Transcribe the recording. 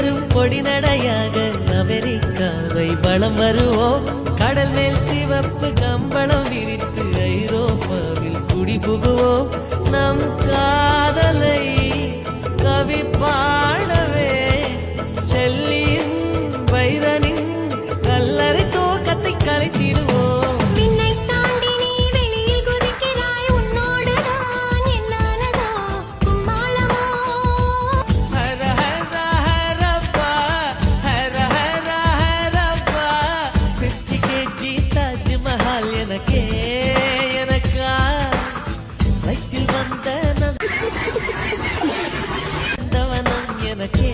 வரும் பொடிநடையாக அமெரிக்காவை வலம் வருவோம். கடல் மேல் சிவப்பு கம்பளம் விரித்து ஐரோப்பாவில் குடிபுகுவோம். நம் காதலை கவி பாடவே செல்லியின் வைரனின் கல்லறை தோக்கத்தை கலைத்திடுவோம். எனக்கா வயிற்றில் வந்த நந்தவனம் எனக்கே